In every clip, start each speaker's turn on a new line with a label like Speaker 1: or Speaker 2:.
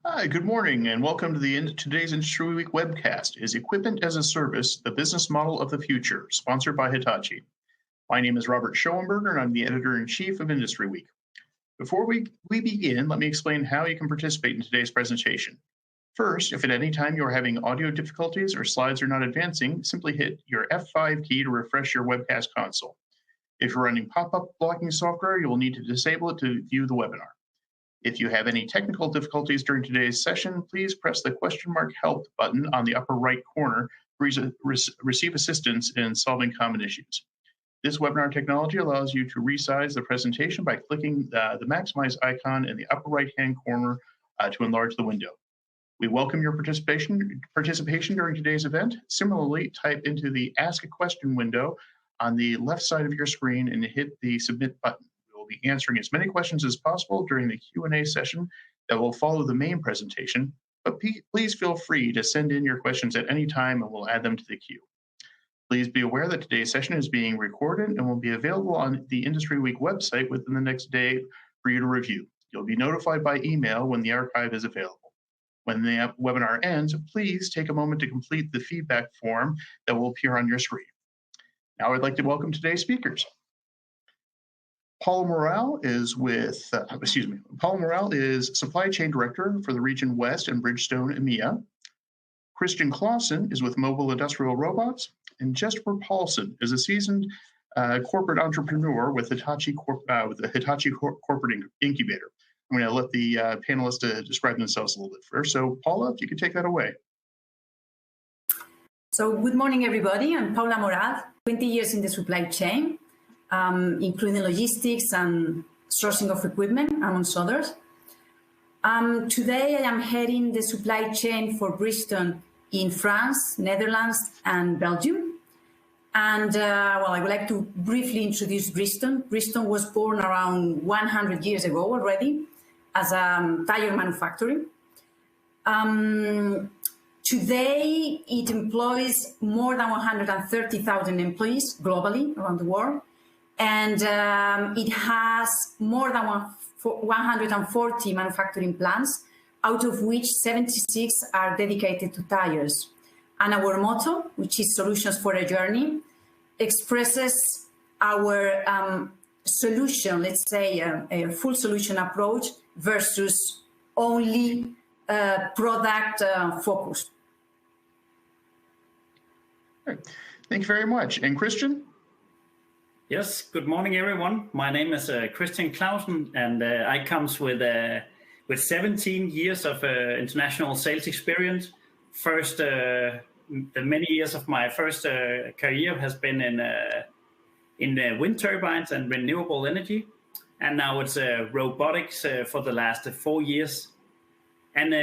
Speaker 1: Hi, good morning, and welcome to today's IndustryWeek webcast. Is Equipment as a Service the Business Model of the Future? Sponsored by Hitachi. My name is Robert Schoenberger, and I'm the Editor-in-Chief of IndustryWeek. Before we begin, let me explain how you can participate in today's presentation. First, if at any time you are having audio difficulties or slides are not advancing, simply hit your F5 key to refresh your webcast console. If you're running pop-up blocking software, you will need to disable it to view the webinar. If you have any technical difficulties during today's session, please press the *Help button on the upper right corner to receive assistance in solving common issues. This webinar technology allows you to resize the presentation by clicking the maximize icon in the upper right-hand corner to enlarge the window. We welcome your participation during today's event. Similarly, type into the Ask a Question window on the left side of your screen and hit the Submit button. Be answering as many questions as possible during the Q&A session that will follow the main presentation, but please feel free to send in your questions at any time and we'll add them to the queue. Please be aware that today's session is being recorded and will be available on the IndustryWeek website within the next day for you to review. You'll be notified by email when the archive is available. When the webinar ends, please take a moment to complete the feedback form that will appear on your screen. Now I'd like to welcome today's speakers. Paul Morale is Supply Chain Director for the Region West and Bridgestone EMEA. Christian Clausen is with Mobile Industrial Robots, and Jesper Paulsen is a seasoned corporate entrepreneur with Hitachi Corporate Incubator. I'm going to let the panelists describe themselves a little bit first. So, Paula, if you could take that away.
Speaker 2: So, good morning, everybody. I'm Paula Morale, 20 years in the supply chain. Including logistics and sourcing of equipment, amongst others. Today, I am heading the supply chain for Bridgestone in France, Netherlands, and Belgium. And I would like to briefly introduce Bridgestone. Bridgestone was born around 100 years ago already as a tire manufacturer. Today, it employs more than 130,000 employees globally around the world. And it has more than 140 manufacturing plants, out of which 76 are dedicated to tires. And our motto, which is Solutions for a Journey, expresses our solution, let's say a full solution approach versus only product focused.
Speaker 1: Thank you very much. And Christian?
Speaker 3: Yes, good morning, everyone. My name is Christian Clausen, and I comes with 17 years of international sales experience. First, the many years of my first career has been in wind turbines and renewable energy, and now it's robotics for the last 4 years. And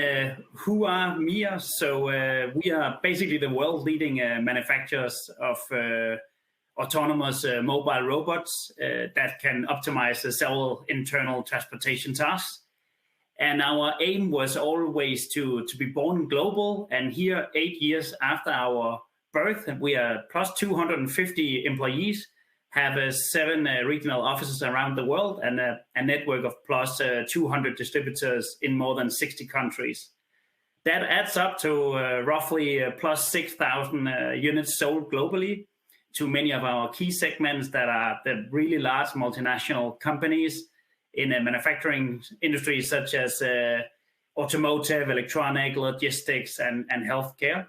Speaker 3: who are EaaS? So we are basically the world-leading manufacturers of autonomous mobile robots that can optimize several internal transportation tasks. And our aim was always to be born global. And here, 8 years after our birth, we are plus 250 employees, have 7 regional offices around the world, and a network of plus 200 distributors in more than 60 countries. That adds up to roughly plus 6,000 units sold globally to many of our key segments that are the really large multinational companies in the manufacturing industry, such as automotive, electronic, logistics, and healthcare.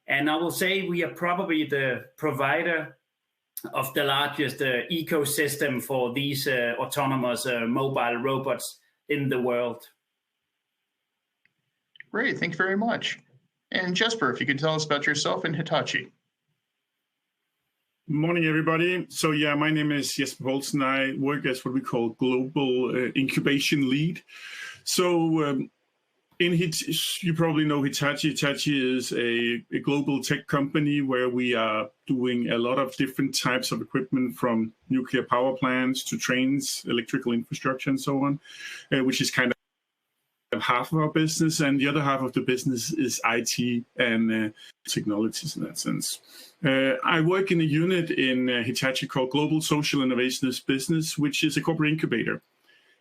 Speaker 3: And I will say we are probably the provider of the largest ecosystem for these autonomous mobile robots in the world.
Speaker 1: Great, thank you very much. And Jesper, if you could tell us about yourself and Hitachi.
Speaker 4: Morning, everybody. So yeah, my name is Jesper Paulsen. I work as what we call global incubation lead. So you probably know Hitachi. Hitachi is a global tech company where we are doing a lot of different types of equipment, from nuclear power plants to trains, electrical infrastructure, and so on, which is kind of half of our business, and the other half of the business is IT and technologies in that sense. I work in a unit in Hitachi called Global Social Innovations Business, which is a corporate incubator.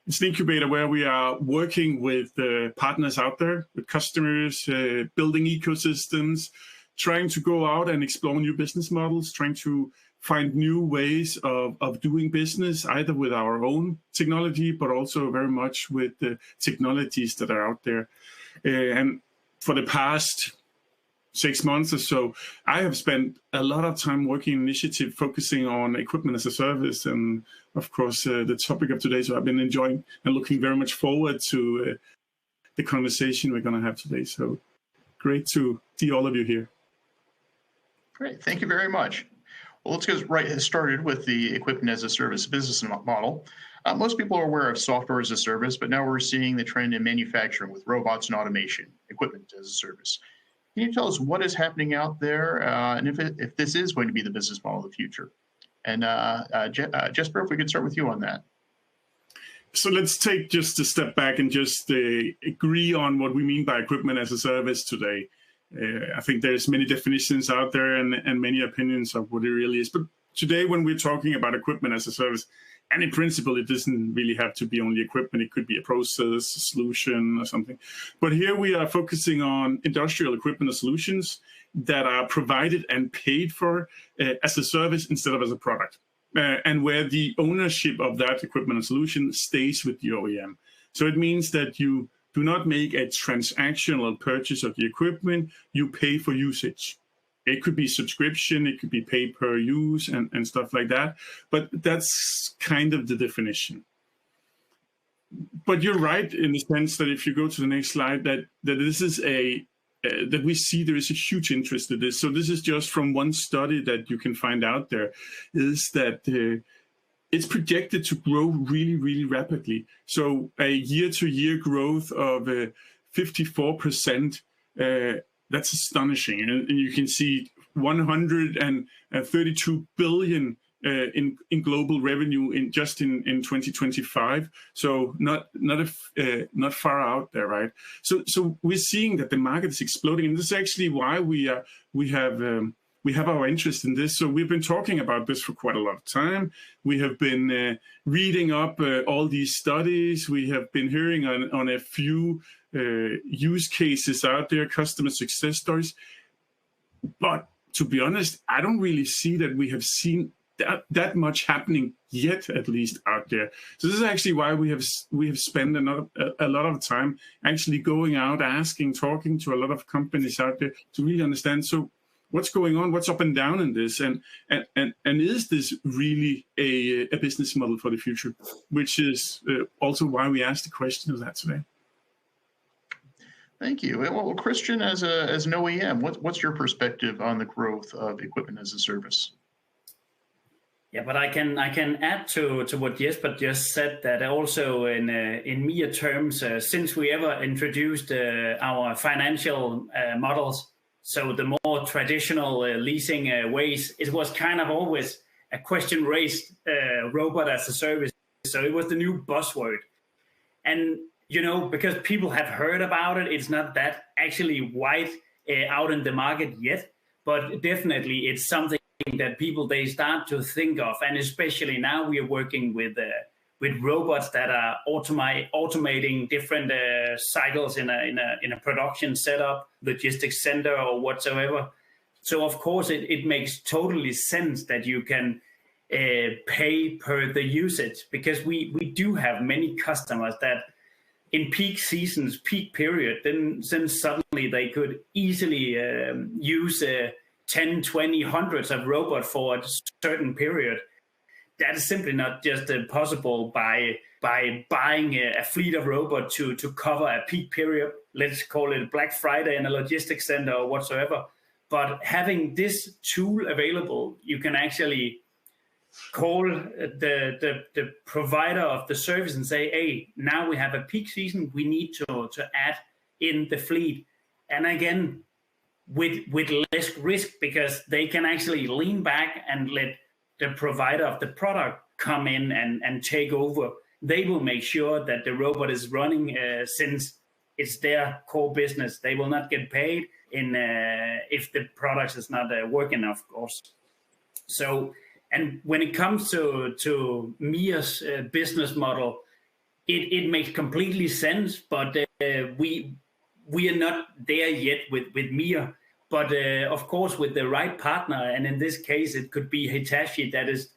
Speaker 4: It's an incubator where we are working with partners out there, with customers, building ecosystems, trying to go out and explore new business models, trying to find new ways of doing business, either with our own technology, but also very much with the technologies that are out there. And for the past 6 months or so, I have spent a lot of time working in initiative focusing on equipment as a service, and of course the topic of today. So I've been enjoying and looking very much forward to the conversation we're going to have today. So great to see all of you here.
Speaker 1: Great, thank you very much. Well, let's get right started with the equipment as a service business model. Most people are aware of software as a service, but now we're seeing the trend in manufacturing with robots and automation, equipment as a service. Can you tell us what is happening out there, and if this is going to be the business model of the future? And Jesper, if we could start with you on that.
Speaker 4: So let's take just a step back and just agree on what we mean by equipment as a service today. I think there's many definitions out there and many opinions of what it really is. But today, when we're talking about equipment as a service, and in principle, it doesn't really have to be only equipment. It could be a process, a solution, or something. But here we are focusing on industrial equipment or solutions that are provided and paid for as a service instead of as a product, and where the ownership of that equipment and solution stays with the OEM. So it means that you do not make a transactional purchase of the equipment, you pay for usage. It could be subscription, it could be pay per use and stuff like that. But that's kind of the definition. But you're right in the sense that if you go to the next slide, that this is that we see there is a huge interest in this. So this is just from one study that you can find out there, is that it's projected to grow really, really rapidly. So a year-to-year growth of 54%, that's astonishing. And you can see 132 billion in global revenue in 2025. So not far out there, right? So we're seeing that the market is exploding, and this is actually why we have our interest in this. So we've been talking about this for quite a lot of time. We have been reading up all these studies. We have been hearing on a few use cases out there, customer success stories. But to be honest, I don't really see that we have seen that much happening yet, at least out there. So this is actually why we have spent a lot of time actually going out, asking, talking to a lot of companies out there to really understand. So what's going on? What's up and down in this? And is this really a business model for the future? Which is also why we asked the question of that today.
Speaker 1: Thank you. Well, Christian, as an OEM, what's your perspective on the growth of equipment as a service?
Speaker 3: Yeah, but I can add to what Jesper just said, that also in MIA terms, since we ever introduced our financial models, so the more traditional leasing ways, it was kind of always a question raised, robot as a service. So it was the new buzzword. And, because people have heard about it, it's not that actually wide out in the market yet, but definitely it's something that people, they start to think of. And especially now we are working with robots that are automating different cycles in a production setup, logistics center or whatsoever. So of course it makes totally sense that you can pay per the usage, because we do have many customers that in peak seasons, peak period, then suddenly they could easily use 10, 20, hundreds of robots for a certain period. That is simply not just possible by buying a fleet of robots to cover a peak period. Let's call it Black Friday in a logistics center or whatsoever. But having this tool available, you can actually call the provider of the service and say, hey, now we have a peak season, we need to add in the fleet. And again, with less risk, because they can actually lean back and let the provider of the product come in and take over. They will make sure that the robot is running since it's their core business. They will not get paid if the product is not working, of course. So, and when it comes to MIA's business model, it makes completely sense, but we are not there yet with MIA. But of course, with the right partner, and in this case, it could be Hitachi, that is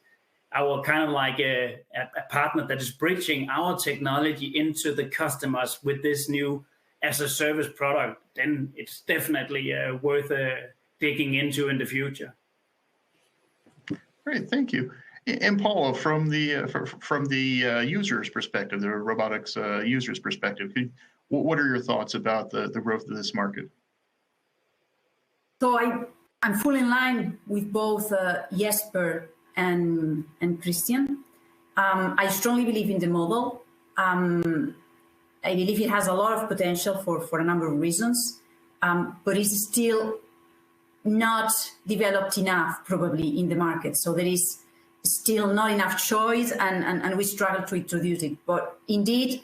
Speaker 3: our kind of like a partner that is bridging our technology into the customers with this new as a service product, then it's definitely worth digging into in the future.
Speaker 1: Great, thank you. And Paula, from the user's perspective, the robotics user's perspective, what are your thoughts about the growth of this market?
Speaker 2: So I'm fully in line with both Jesper and Christian. I strongly believe in the model. I believe it has a lot of potential for a number of reasons, but it's still not developed enough probably in the market. So there is still not enough choice, and we struggle to introduce it. But indeed,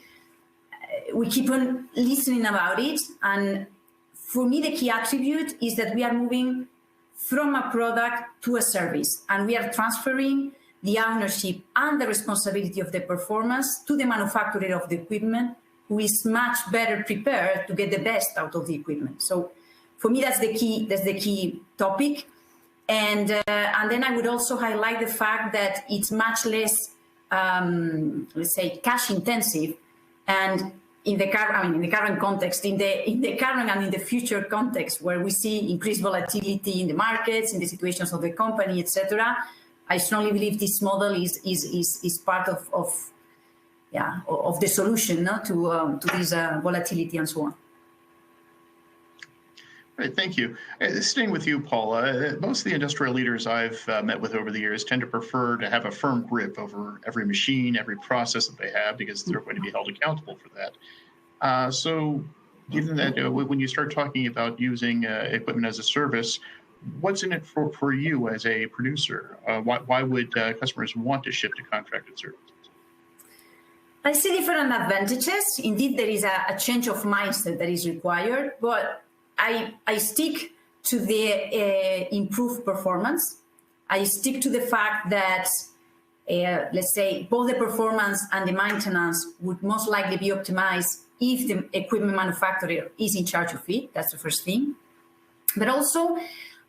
Speaker 2: we keep on listening about it. And for me, the key attribute is that we are moving from a product to a service, and we are transferring the ownership and the responsibility of the performance to the manufacturer of the equipment, who is much better prepared to get the best out of the equipment. So for me, that's the key topic. And then I would also highlight the fact that it's much less, let's say, cash intensive. And in the current context, in the current and in the future context, where we see increased volatility in the markets, in the situations of the company, etc., I strongly believe this model is part of the solution, no, to this volatility and so on.
Speaker 1: Right, thank you. Staying with you, Paula, most of the industrial leaders I've met with over the years tend to prefer to have a firm grip over every machine, every process that they have, because they're going to be held accountable for that. So given that when you start talking about using equipment as a service, what's in it for you as a producer? Why would customers want to shift to contracted services?
Speaker 2: I see different advantages. Indeed, there is a change of mindset that is required, but I stick to the improved performance. I stick to the fact that, let's say, both the performance and the maintenance would most likely be optimized if the equipment manufacturer is in charge of it. That's the first thing. But also,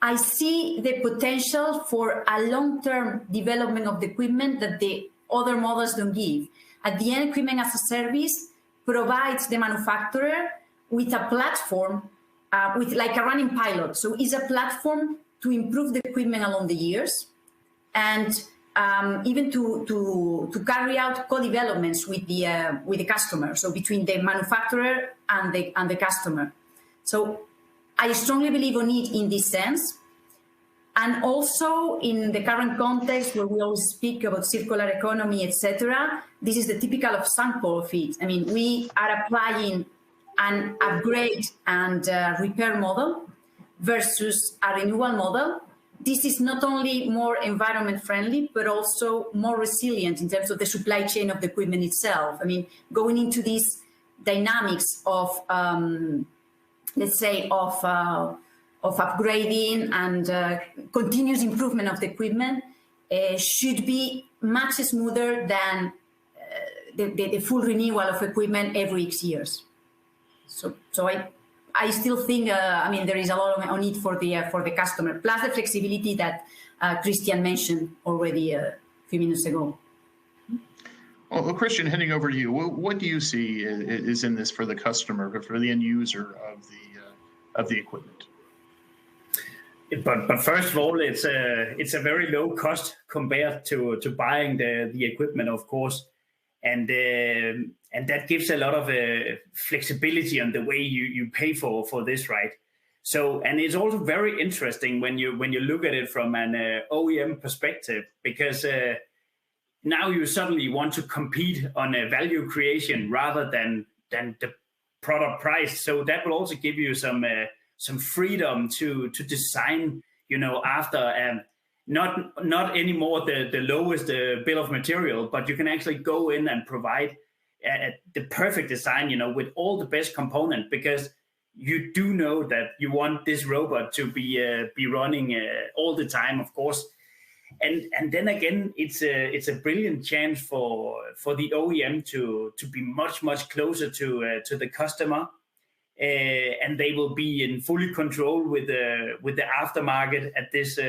Speaker 2: I see the potential for a long-term development of the equipment that the other models don't give. At the end, equipment as a service provides the manufacturer with a platform, with like a running pilot. So it's a platform to improve the equipment along the years, and even to carry out co-developments with the customer. So between the manufacturer and the customer. So I strongly believe on it in this sense. And also in the current context where we always speak about circular economy, etc., this is the typical example of it. I mean, we are applying an upgrade and repair model versus a renewal model. This is not only more environment friendly, but also more resilient in terms of the supply chain of the equipment itself. I mean, going into these dynamics of, let's say, of upgrading and continuous improvement of the equipment should be much smoother than the full renewal of equipment every 6 years. So I still think, I mean, there is a lot of need for the customer, plus the flexibility that Christian mentioned already a few minutes ago.
Speaker 1: Well, Christian, heading over to you, what do you see is in this for the customer, for the end user of the equipment?
Speaker 3: But first of all, it's a very low cost compared to buying the equipment, of course, and that gives a lot of flexibility on the way you pay for this, right? So, and it's also very interesting when you look at it from an OEM perspective, because now you suddenly want to compete on a value creation rather than the product price. So that will also give you some freedom to design, you know, after not anymore the lowest bill of material, but you can actually go in and provide the perfect design, you know, with all the best components, because you do know that you want this robot to be running all the time, of course. And then again, it's a brilliant chance for the OEM to be much closer to the customer, and they will be in fully control with the aftermarket at this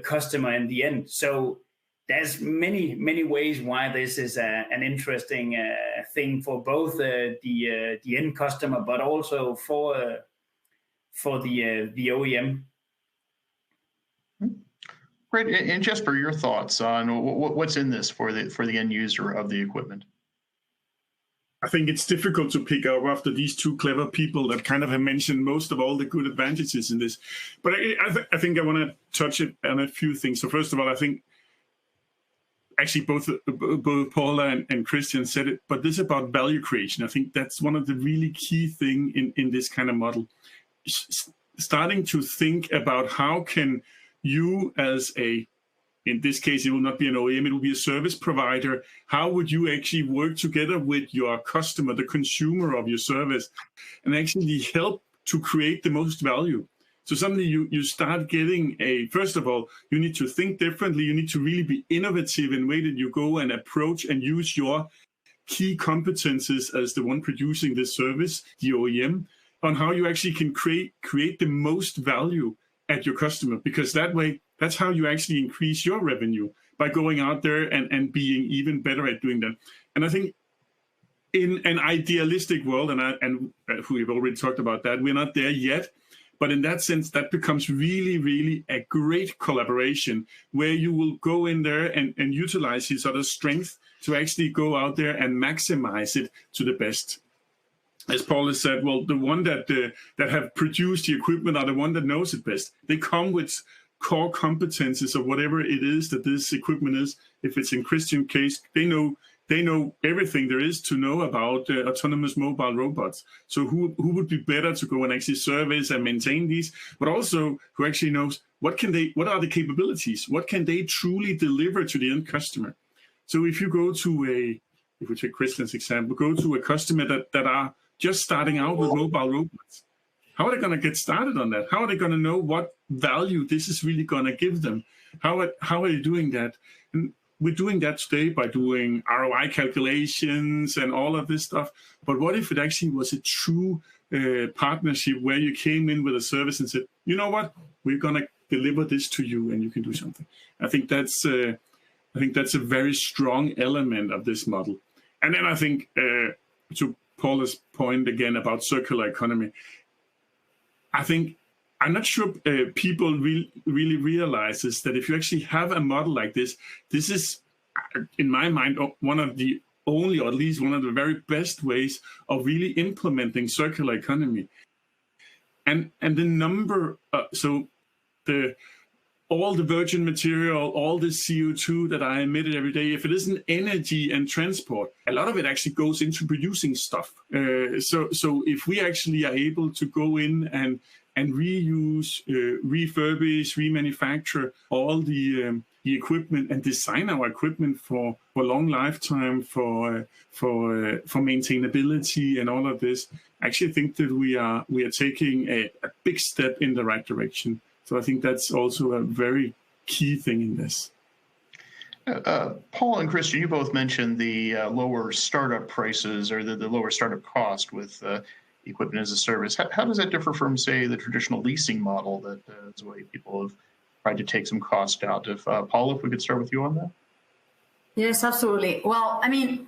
Speaker 3: customer in the end. So there's many ways why this is an interesting thing for both the end customer, but also for the OEM.
Speaker 1: Great. And Jesper, your thoughts on what's in this for the end user of the equipment?
Speaker 4: I think it's difficult to pick up after these two clever people that kind of have mentioned most of all the good advantages in this. But I think I want to touch on a few things. So first of all, I think actually both Paula and Christian said it, but this is about value creation. I think that's one of the really key thing in this kind of model. Starting to think about how can you as in this case, it will not be an OEM, it will be a service provider. How would you actually work together with your customer, the consumer of your service, and actually help to create the most value? So suddenly you start getting first of all, you need to think differently. You need to really be innovative in the way that you go and approach and use your key competences as the one producing this service, the OEM, on how you actually can create the most value at your customer, because that way, that's how you actually increase your revenue, by going out there and being even better at doing that. And I think in an idealistic world, and we've already talked about that, we're not there yet, but in that sense, that becomes really a great collaboration where you will go in there and utilize each other's strength to actually go out there and maximize it to the best. As Paul has said, well, the one that have produced the equipment are the one that knows it best. They come with core competences of whatever it is that this equipment is. If it's in Christian case, they know everything there is to know about autonomous mobile robots. So who would be better to go and actually service and maintain these, but also who actually knows what are the capabilities, what can they truly deliver to the end customer. So if you go to if we take Christian's example, go to a customer that are just starting out with mobile robots. How are they going to get started on that? How are they going to know what value this is really going to give them? How are you doing that? And we're doing that today by doing ROI calculations and all of this stuff. But what if it actually was a true partnership where you came in with a service and said, you know what, we're going to deliver this to you and you can do something. I think that's a very strong element of this model. And then I think to Paula's point again about circular economy, I'm not sure people really realizes that if you actually have a model like this is, in my mind, one of the only, or at least one of the very best ways of really implementing circular economy. And the number, all the virgin material, all the CO2 that I emitted every day, if it isn't energy and transport, a lot of it actually goes into producing stuff. So if we actually are able to go in and reuse, refurbish, remanufacture all the equipment and design our equipment for long lifetime, for maintainability and all of this, I actually think that we are taking a big step in the right direction. So I think that's also a very key thing in this.
Speaker 1: Paul and Christian, you both mentioned the lower startup prices or the lower startup cost with equipment as a service. How does that differ from, say, the traditional leasing model that is the way people have tried to take some cost out? Paul, if we could start with you on that.
Speaker 2: Yes, absolutely. Well, I mean,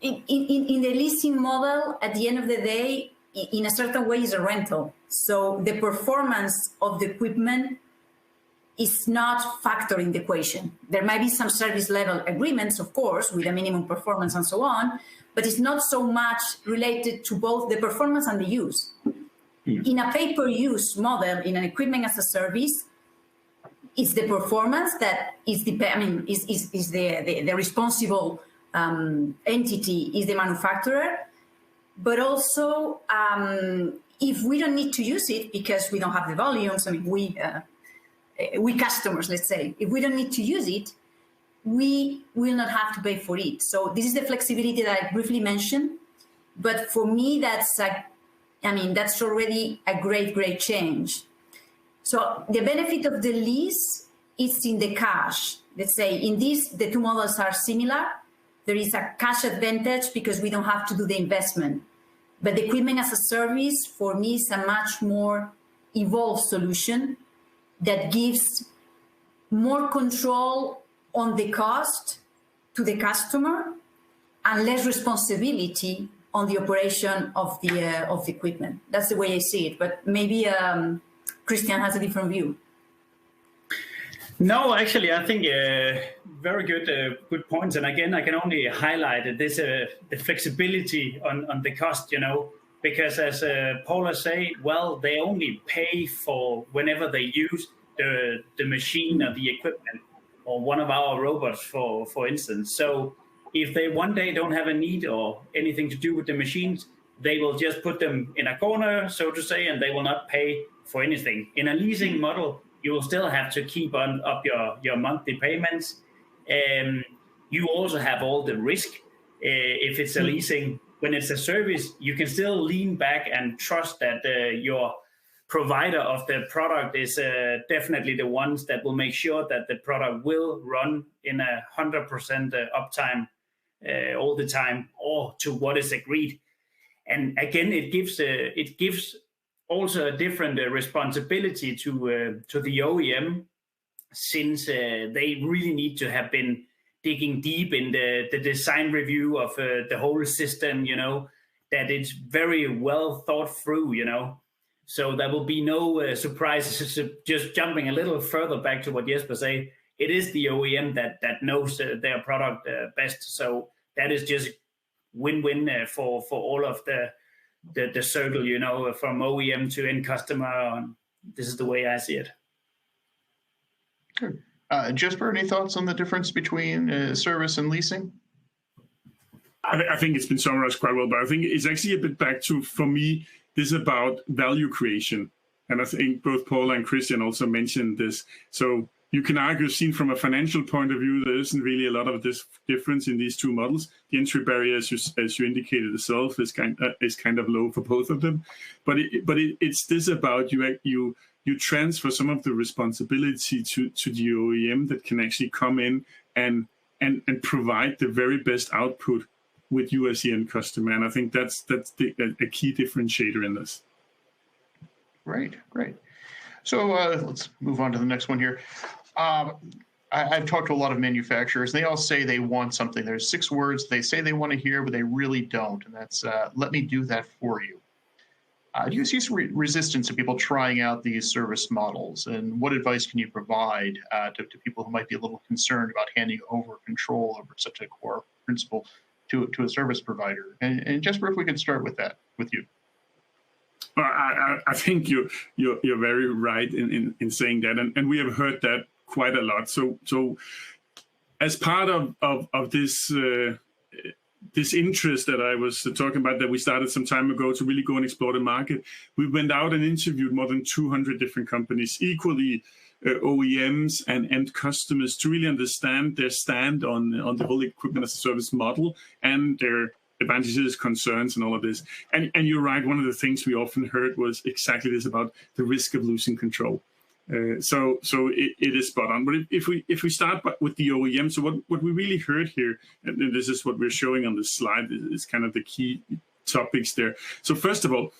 Speaker 2: in the leasing model, at the end of the day, in a certain way, is a rental. So the performance of the equipment is not factored in the equation. There might be some service level agreements, of course, with a minimum performance and so on, but it's not so much related to both the performance and the use. In a pay-per-use model, in an equipment as a service, it's the performance that is the responsible entity is the manufacturer, but also if we don't need to use it because we don't have the volumes, I mean, we customers, let's say, if we don't need to use it, we will not have to pay for it. So this is the flexibility that I briefly mentioned. But for me, that's already a great change. So the benefit of the lease it's in the cash. Let's say in this, the two models are similar. There is a cash advantage because we don't have to do the investment. But the equipment as a service, for me, is a much more evolved solution that gives more control on the cost to the customer and less responsibility on the operation of the equipment. That's the way I see it. But maybe Christian has a different view.
Speaker 3: No, actually, I think very good points. And again, I can only highlight this the flexibility on the cost, because as Paula say, well, they only pay for whenever they use the machine or the equipment or one of our robots, for instance. So if they one day don't have a need or anything to do with the machines, they will just put them in a corner, so to say, and they will not pay for anything. In a leasing model, you will still have to keep up your monthly payments. You also have all the risk. If it's a leasing, when it's a service, you can still lean back and trust that your provider of the product is definitely the ones that will make sure that the product will run in 100% uptime all the time, or to what is agreed. And again, it gives also a different responsibility to the OEM, since they really need to have been digging deep in the design review of the whole system, that it's very well thought through, So there will be no surprises. Just jumping a little further back to what Jesper said, it is the OEM that knows their product best. So that is just win-win for all of the circle, from OEM to end customer. This is the way I see it.
Speaker 1: Good. Jesper, any thoughts on the difference between service and leasing?
Speaker 4: I think it's been summarized quite well, but I think it's actually a bit back to, for me, this is about value creation. And I think both Paula and Christian also mentioned this. So you can argue, seen from a financial point of view, there isn't really a lot of this difference in these two models. The entry barrier, as you indicated yourself, is kind of low for both of them. But it's this about you transfer some of the responsibility to the OEM that can actually come in and provide the very best output with you as the end customer. And I think that's a key differentiator in this.
Speaker 1: Great. So let's move on to the next one here. I've talked to a lot of manufacturers. They all say they want something. There's 6 words they say they want to hear, but they really don't. And that's, let me do that for you. Do you see some resistance to people trying out these service models? And what advice can you provide to people who might be a little concerned about handing over control over such a core principle to a service provider? And Jesper, if we could start with you.
Speaker 4: Well, I think you're very right in saying that, and we have heard that quite a lot. So as part of this this interest that I was talking about, that we started some time ago to really go and explore the market, we went out and interviewed more than 200 different companies, equally OEMs and end customers, to really understand their stand on the whole equipment as a service model and their advantages, concerns, and all of this. And you're right, one of the things we often heard was exactly this about the risk of losing control. So it is spot on. But if we start with the OEM, so what we really heard here, and this is what we're showing on this slide, is kind of the key topics there. So first of all,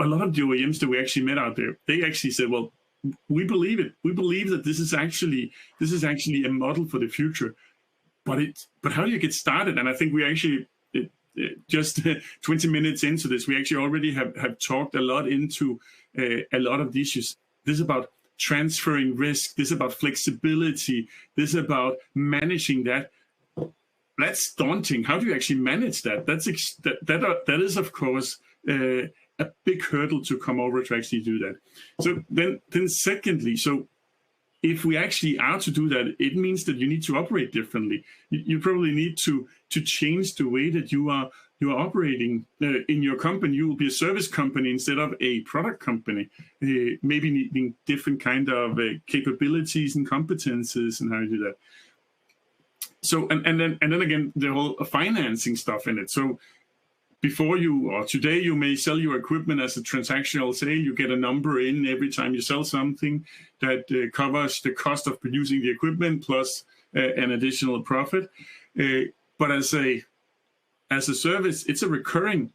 Speaker 4: a lot of the OEMs that we actually met out there, they actually said, well, we believe it. We believe that this is actually a model for the future. But how do you get started? And I think we actually just 20 minutes into this, we actually already have talked a lot into a lot of the issues. This is about transferring risk. This is about flexibility. This is about managing that. That's daunting. How do you actually manage that? That is, of course, a big hurdle to come over to actually do that. So then secondly, so if we actually are to do that, it means that you need to operate differently. You probably need to change the way that you are operating in your company. You will be a service company instead of a product company, maybe needing different kind of capabilities and competences and how you do that. So and then again, the whole financing stuff in it. So today you may sell your equipment as a transactional sale. You get a number in every time you sell something that covers the cost of producing the equipment plus an additional profit. But as a service, it's a recurring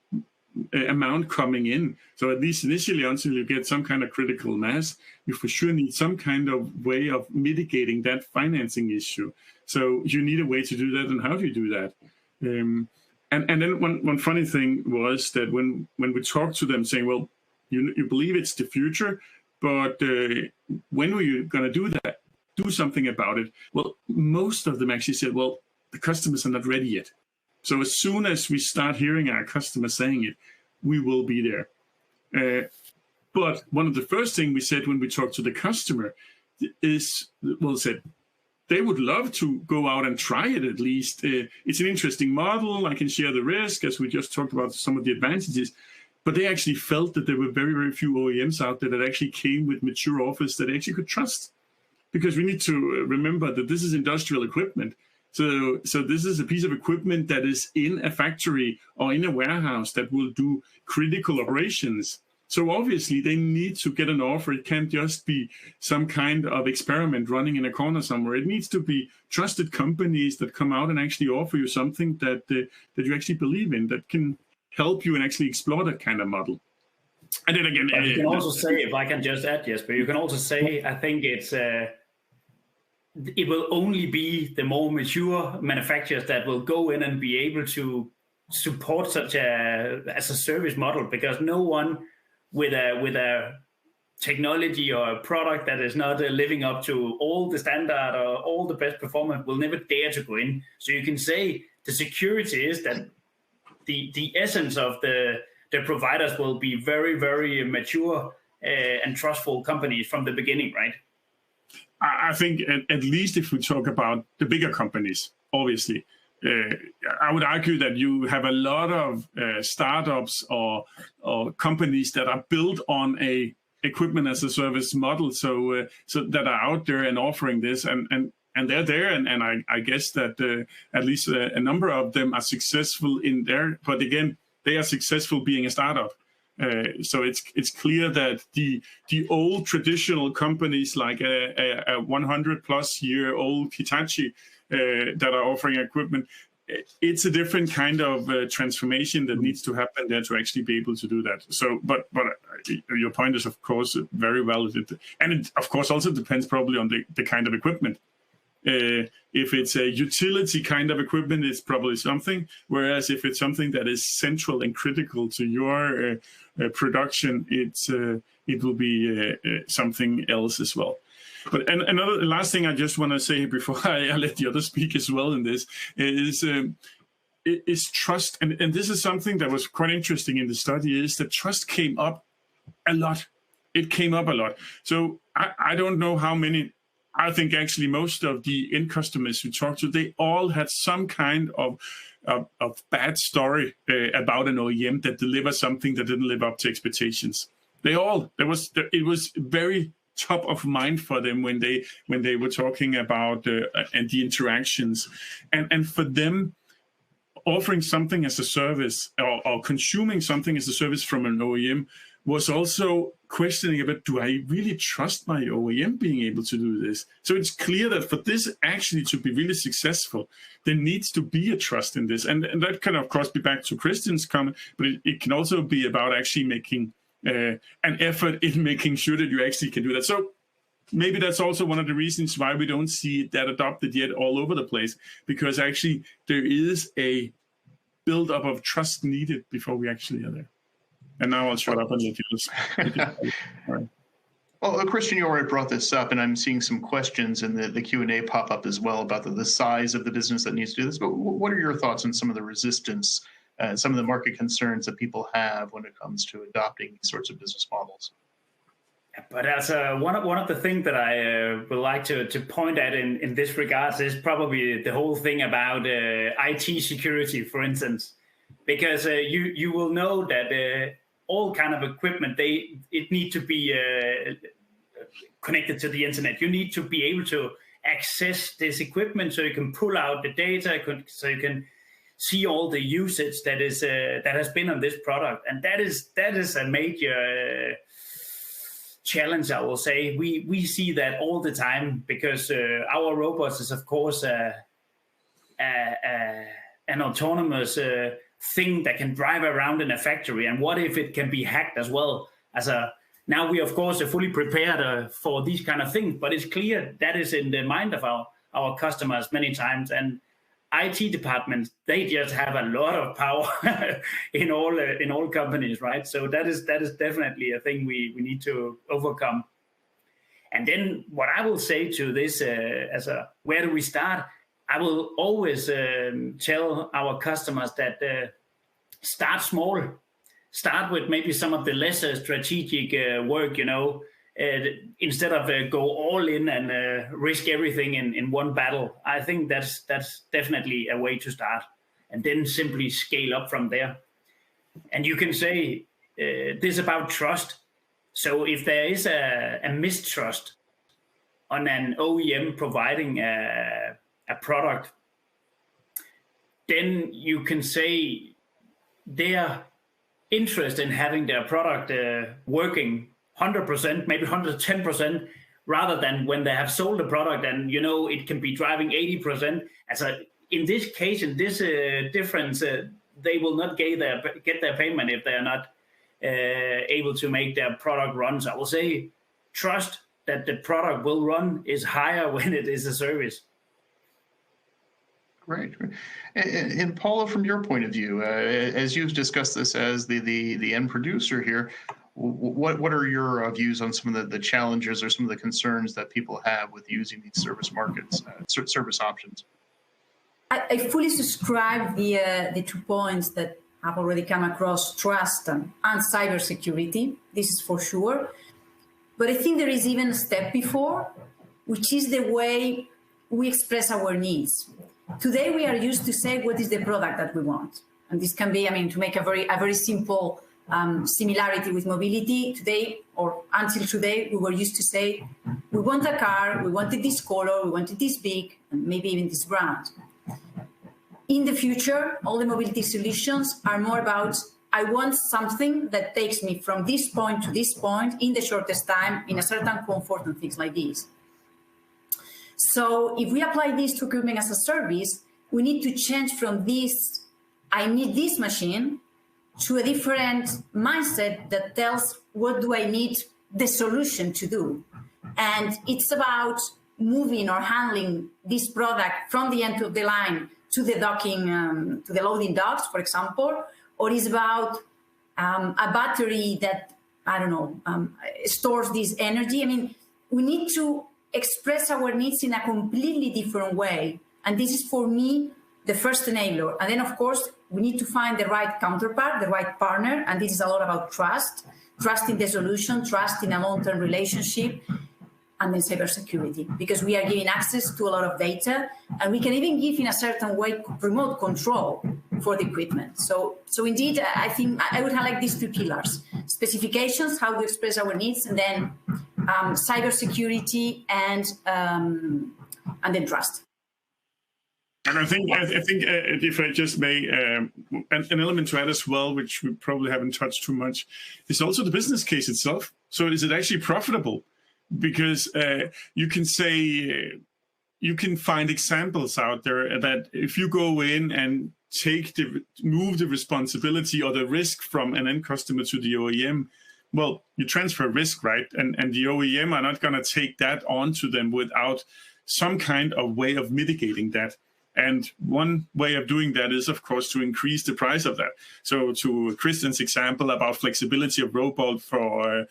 Speaker 4: amount coming in. So at least initially, until you get some kind of critical mass, you for sure need some kind of way of mitigating that financing issue. So you need a way to do that, and how do you do that? And then one funny thing was that when we talked to them saying, well, you believe it's the future, but when are you going to do that? Do something about it? Well, most of them actually said, well, the customers are not ready yet. So as soon as we start hearing our customers saying it, we will be there. But one of the first things we said when we talked to the customer is, well, said they would love to go out and try it at least. It's an interesting model. I can share the risk, as we just talked about some of the advantages. But they actually felt that there were very, very few OEMs out there that actually came with mature offers that they actually could trust. Because we need to remember that this is industrial equipment. So this is a piece of equipment that is in a factory or in a warehouse that will do critical operations. So obviously they need to get an offer. It can't just be some kind of experiment running in a corner somewhere. It needs to be trusted companies that come out and actually offer you something that you actually believe in, that can help you and actually explore that kind of model. And then again,
Speaker 3: you can also say, if I can just add, Jesper, you can also say, I think it will only be the more mature manufacturers that will go in and be able to support such as a service model, because no one with a technology or a product that is not living up to all the standard or all the best performance will never dare to go in. So you can say the security is that the essence of the providers will be very, very mature and trustful companies from the beginning, right?
Speaker 4: I think at least if we talk about the bigger companies, obviously, I would argue that you have a lot of startups or companies that are built on a equipment as a service model, so that are out there and offering this, and they're there, and I guess that at least a number of them are successful in there. But again, they are successful being a startup. So it's clear that the old traditional companies like a 100-plus-year-old Hitachi that are offering equipment, it's a different kind of transformation that needs to happen there to actually be able to do that. So, but your point is of course very valid, and it of course also depends probably on the kind of equipment. If it's a utility kind of equipment, it's probably something. Whereas if it's something that is central and critical to your production, it will be something else as well. But another last thing I just want to say before I let the others speak as well in this is trust. And this is something that was quite interesting in the study, is that trust came up a lot. It came up a lot. So I don't know how many. I think actually most of the end customers we talked to, they all had some kind of bad story about an OEM that delivered something that didn't live up to expectations. It was very top of mind for them when they were talking about and the interactions, and for them, offering something as a service or consuming something as a service from an OEM was also questioning about, do I really trust my OEM being able to do this? So it's clear that for this actually to be really successful, there needs to be a trust in this. And that can, of course, be back to Christian's comment, but it can also be about actually making an effort in making sure that you actually can do that. So maybe that's also one of the reasons why we don't see that adopted yet all over the place, because actually there is a build-up of trust needed before we actually are there. And now I'll shut up and let you listen.
Speaker 1: Well, Christian, you already brought this up, and I'm seeing some questions in the Q&A pop up as well about the size of the business that needs to do this. But what are your thoughts on some of the resistance, some of the market concerns that people have when it comes to adopting these sorts of business models?
Speaker 3: But as one of the things that I would like to point at in this regard is probably the whole thing about IT security, for instance, because you will know that all kind of equipment, it need to be connected to the internet. You need to be able to access this equipment so you can pull out the data, so you can see all the usage that has been on this product, and that is a major challenge, I will say. We see that all the time because our robots is of course an autonomous thing that can drive around in a factory, and what if it can be hacked as well? Now we of course are fully prepared for these kind of things, but it's clear that is in the mind of our customers many times, and IT departments, they just have a lot of power in all companies, right? So that is definitely a thing we need to overcome. And then what I will say to this, where do we start? I will always tell our customers that start small. Start with maybe some of the lesser strategic work, instead of go all in and risk everything in one battle. I think that's definitely a way to start, and then simply scale up from there. And you can say this about trust. So if there is a mistrust on an OEM providing a product, then you can say their interest in having their product working 100%, maybe 110%, rather than when they have sold the product and it can be driving 80%. In this case, in this difference, they will not get their payment if they are not able to make their product run. So I will say trust that the product will run is higher when it is a service.
Speaker 1: Great. And Paula, from your point of view, as you've discussed this as the end producer here, what are your views on some of the challenges or some of the concerns that people have with using these service markets, service options?
Speaker 2: I fully subscribe the 2 points that have already come across: trust and cybersecurity. This is for sure. But I think there is even a step before, which is the way we express our needs. Today, we are used to say what is the product that we want. And this can be, to make a very simple similarity with mobility. Today, or until today, we were used to say, we want a car, we wanted this color, we wanted this big, and maybe even this brand. In the future, all the mobility solutions are more about, I want something that takes me from this point to this point in the shortest time, in a certain comfort and things like this. So if we apply this to equipment as a service, we need to change from this, I need this machine, to a different mindset that tells what do I need the solution to do. And it's about moving or handling this product from the end of the line to the docking, to the loading docks, for example, or it's about a battery that, stores this energy. We need to express our needs in a completely different way. And this is, for me, the first enabler. And then, of course, we need to find the right counterpart, the right partner. And this is a lot about trust in the solution, trust in a long-term relationship, and then cybersecurity, because we are giving access to a lot of data, and we can even give, in a certain way, remote control for the equipment. So indeed, I think I would highlight these 3 pillars: specifications, how to express our needs, and then cybersecurity and then trust.
Speaker 4: And I think if I just may, an element to add as well, which we probably haven't touched too much, is also the business case itself. So is it actually profitable? Because you can say, you can find examples out there that if you go in and move the responsibility or the risk from an end customer to the OEM, well, you transfer risk, right? And the OEM are not going to take that onto them without some kind of way of mitigating that. And one way of doing that is, of course, to increase the price of that. So to Christian's example about flexibility of robot for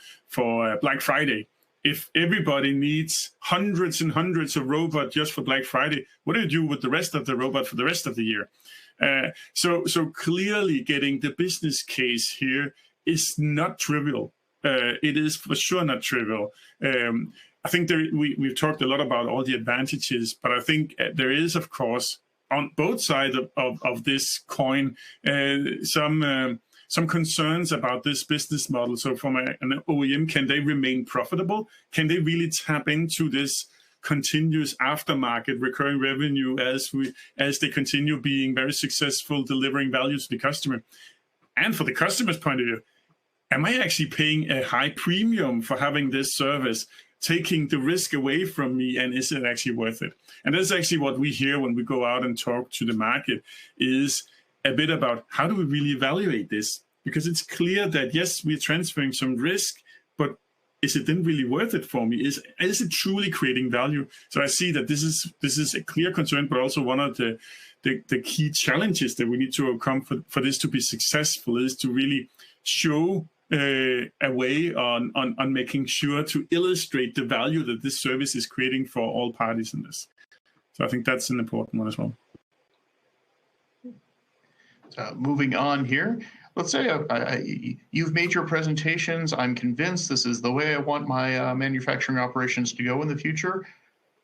Speaker 4: Black Friday, if everybody needs hundreds and hundreds of robots just for Black Friday, what do you do with the rest of the robot for the rest of the year? So clearly getting the business case here is not trivial. It is for sure not trivial. I think we've talked a lot about all the advantages, but I think there is, of course, on both sides of this coin, some concerns about this business model. So from an OEM, can they remain profitable? Can they really tap into this continuous aftermarket recurring revenue as they continue being very successful, delivering value to the customer. And for the customer's point of view, am I actually paying a high premium for having this service, taking the risk away from me, and is it actually worth it? And that's actually what we hear when we go out and talk to the market, is a bit about how do we really evaluate this? Because it's clear that, yes, we're transferring some risk, but is it then really worth it for me? Is it truly creating value? So I see that this is a clear concern, but also one of the key challenges that we need to overcome for this to be successful is to really show a way on making sure to illustrate the value that this service is creating for all parties in this. So I think that's an important one as well.
Speaker 1: Moving on here, let's say you've made your presentations. I'm convinced this is the way I want my manufacturing operations to go in the future.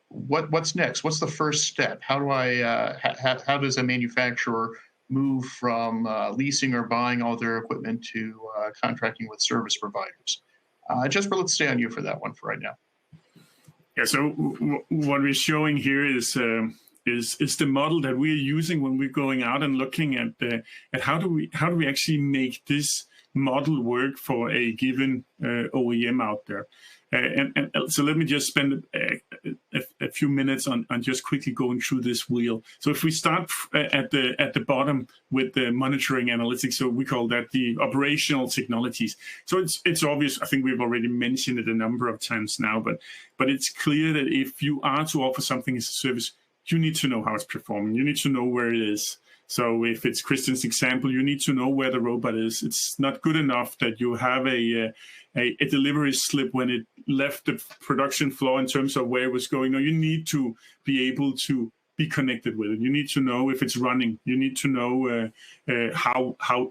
Speaker 1: What's next? What's the first step? How do how does a manufacturer move from leasing or buying all their equipment to contracting with service providers? Jesper, let's stay on you for that one for right now.
Speaker 4: Yeah. So what we're showing here is the model that we're using when we're going out and looking at how do we actually make this model work for a given OEM out there. And so let me just spend a few minutes on just quickly going through this wheel. So if we start at the bottom with the monitoring analytics, so we call that the operational technologies. So it's obvious. I think we've already mentioned it a number of times now, but it's clear that if you are to offer something as a service, you need to know how it's performing. You need to know where it is. So if it's Christian's example, you need to know where the robot is. It's not good enough that you have a delivery slip when it left the production floor in terms of where it was going. No, you need to be able to be connected with it. You need to know if it's running. You need to know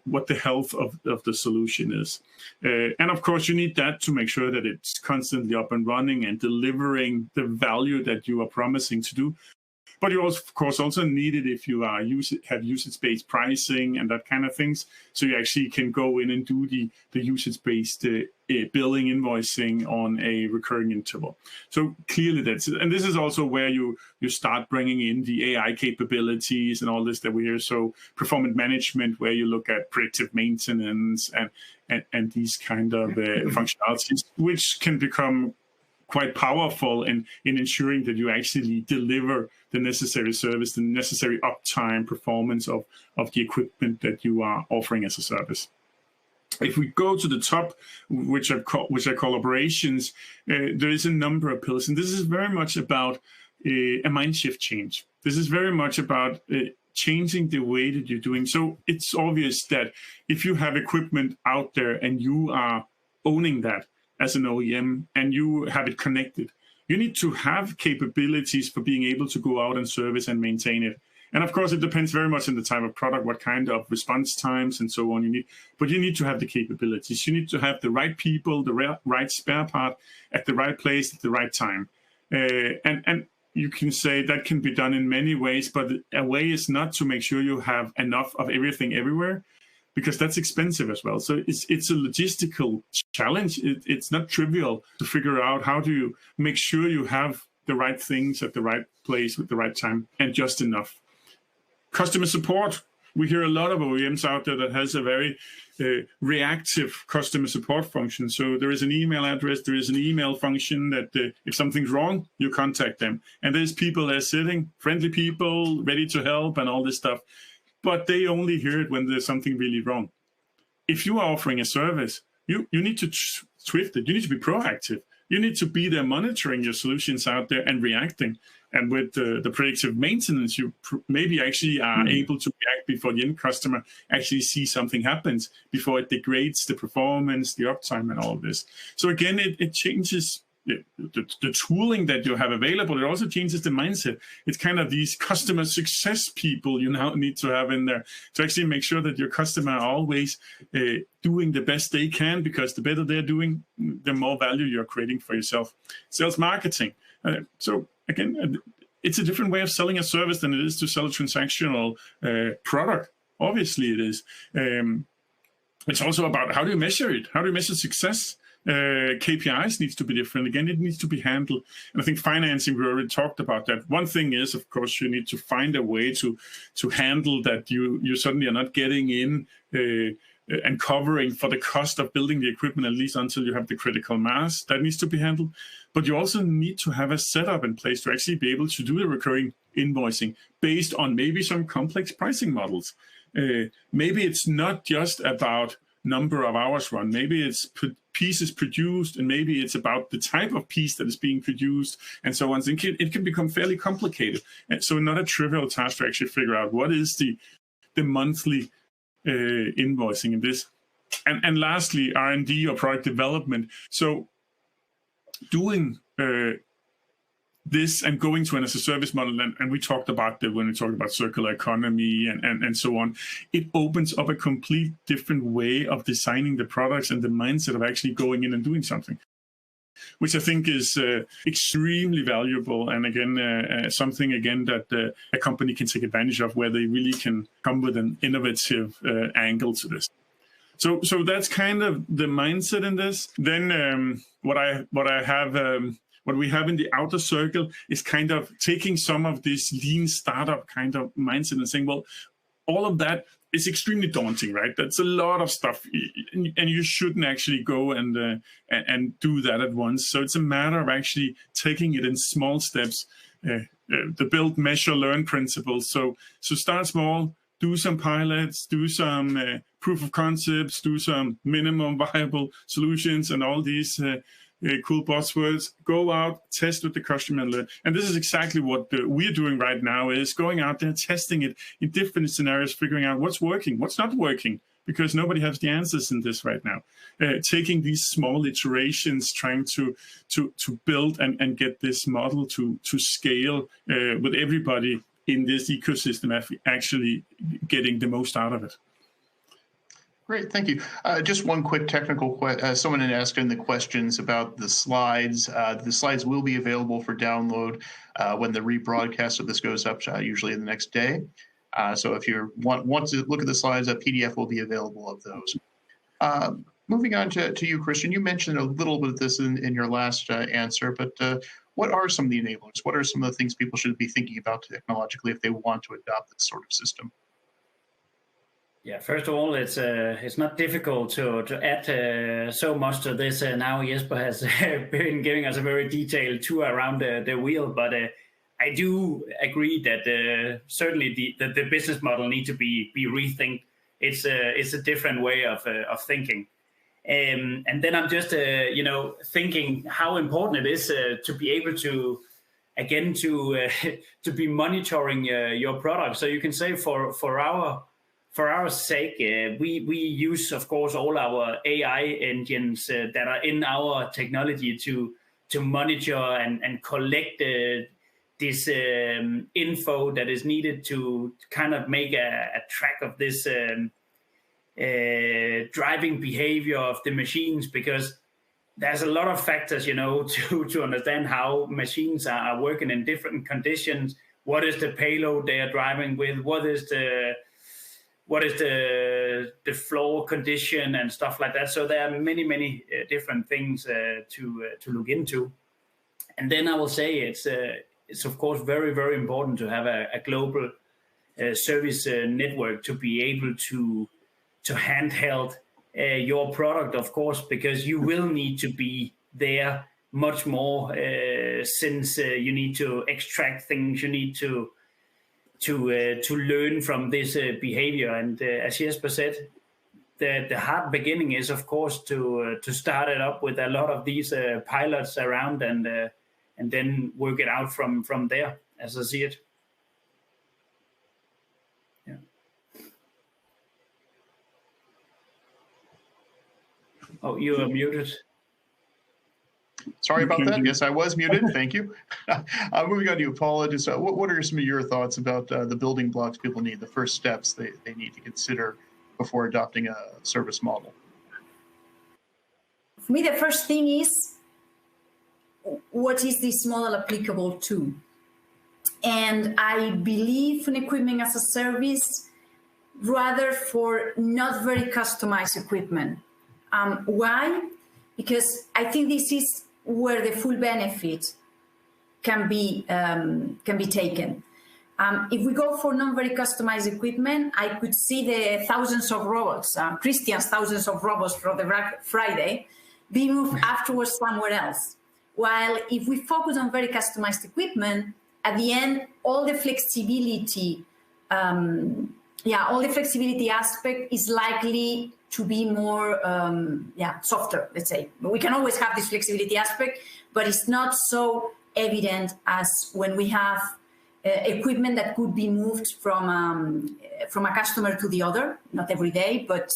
Speaker 4: what the health of the solution is. And of course, you need that to make sure that it's constantly up and running and delivering the value that you are promising to do. But you also, of course, also need it if you have usage-based pricing and that kind of things. So you actually can go in and do the usage-based billing, invoicing on a recurring interval. So clearly that's it. And this is also where you start bringing in the AI capabilities and all this that we hear. So performance management, where you look at predictive maintenance and these kind of functionalities, which can become quite powerful in ensuring that you actually deliver the necessary service, the necessary uptime performance of the equipment that you are offering as a service. If we go to the top, which I call operations, there is a number of pillars, and this is very much about a mind shift change. This is very much about changing the way that you're doing. So it's obvious that if you have equipment out there and you are owning that as an OEM and you have it connected, you need to have capabilities for being able to go out and service and maintain it. And of course, it depends very much on the type of product, what kind of response times and so on you need. But you need to have the capabilities. You need to have the right people, the right spare part at the right place at the right time. And you can say that can be done in many ways, but a way is not to make sure you have enough of everything everywhere, because that's expensive as well. So it's a logistical challenge. It's not trivial to figure out how do you make sure you have the right things at the right place with the right time and just enough. Customer support. We hear a lot of OEMs out there that has a very reactive customer support function. So there is an email address, there is an email function that if something's wrong, you contact them. And there's people there sitting, friendly people, ready to help and all this stuff. But they only hear it when there's something really wrong. If you are offering a service, you need to swift it. You need to be proactive. You need to be there monitoring your solutions out there and reacting. And with the predictive maintenance, you maybe actually are able to react before the end customer actually sees something happens, before it degrades the performance, the uptime, and all of this. So again, it changes the tooling that you have available. It also changes the mindset. It's kind of these customer success people you now need to have in there to actually make sure that your customer are always doing the best they can, because the better they're doing, the more value you're creating for yourself. Sales marketing. So again, it's a different way of selling a service than it is to sell a transactional product. Obviously it is. It's also about how do you measure it? How do you measure success? KPIs needs to be different. Again, it needs to be handled. And I think financing, we already talked about that. One thing is, of course, you need to find a way to handle that you suddenly are not getting in and covering for the cost of building the equipment, at least until you have the critical mass. That needs to be handled. But you also need to have a setup in place to actually be able to do the recurring invoicing based on maybe some complex pricing models. Maybe it's not just about number of hours run. Maybe it's pieces produced, and maybe it's about the type of piece that is being produced, and so on. So it can become fairly complicated. And so not a trivial task to actually figure out what is the monthly invoicing in this. And lastly, R&D or product development. So doing this and going to an as a service model, and we talked about that when we talked about circular economy and so on, it opens up a complete different way of designing the products and the mindset of actually going in and doing something, which I think is extremely valuable. And again, something again that a company can take advantage of, where they really can come with an innovative angle to this. So that's kind of the mindset in this. Then what we have in the outer circle is kind of taking some of this lean startup kind of mindset and saying, well, all of that is extremely daunting, right? That's a lot of stuff, and you shouldn't actually go and do that at once. So it's a matter of actually taking it in small steps, the build, measure, learn principles. So start small, do some pilots, do some proof of concepts, do some minimum viable solutions, and all these cool buzzwords. Go out, test with the customer, and learn. And this is exactly what we're doing right now, is going out there, testing it in different scenarios, figuring out what's working, what's not working, because nobody has the answers in this right now. Taking these small iterations, trying to build and get this model to scale with everybody in this ecosystem, actually getting the most out of it.
Speaker 1: Great, thank you. Just one quick technical question. Someone had asked in the questions about the slides. The slides will be available for download when the rebroadcast of this goes up, usually the next day. So if you want to look at the slides, a PDF will be available of those. Moving on to you, Christian, you mentioned a little bit of this in your last answer, but what are some of the enablers? What are some of the things people should be thinking about technologically if they want to adopt this sort of system?
Speaker 3: Yeah, first of all, it's not difficult to add so much to this. Now Jesper has been giving us a very detailed tour around the wheel, but I do agree that certainly the business model needs to be rethinked. It's a different way of thinking, and then I'm just thinking how important it is to be able to again to be monitoring your product. So you can say for our sake, we use, of course, all our AI engines that are in our technology to monitor and collect this info that is needed to kind of make a track of this driving behavior of the machines, because there's a lot of factors, to understand how machines are working in different conditions. What is the payload they are driving with? What is the floor condition and stuff like that. So there are many different things to look into. And then I will say it's of course very, very important to have a global service network to be able to handheld your product, of course, because you will need to be there much more since you need to extract things, you need to learn from this behavior. And as Jesper said, the hard beginning is, of course, to start it up with a lot of these pilots around and then work it out from there, as I see it. Yeah. Oh, you are muted.
Speaker 1: Sorry about that. Yes, I was muted. Thank you. Moving on to you, Paula. Just what are some of your thoughts about the building blocks people need, the first steps they need to consider before adopting a service model?
Speaker 2: For me, the first thing is, what is this model applicable to? And I believe in equipment as a service rather for not very customized equipment. Why? because I think this is where the full benefit can be taken. If we go for non-very customized equipment, I could see the thousands of robots, Christian's thousands of robots from the Black Friday, be moved afterwards somewhere else. While if we focus on very customized equipment, at the end, all the flexibility, all the flexibility aspect is likely to be more, softer, let's say. But we can always have this flexibility aspect, but it's not so evident as when we have equipment that could be moved from a customer to the other, not every day, but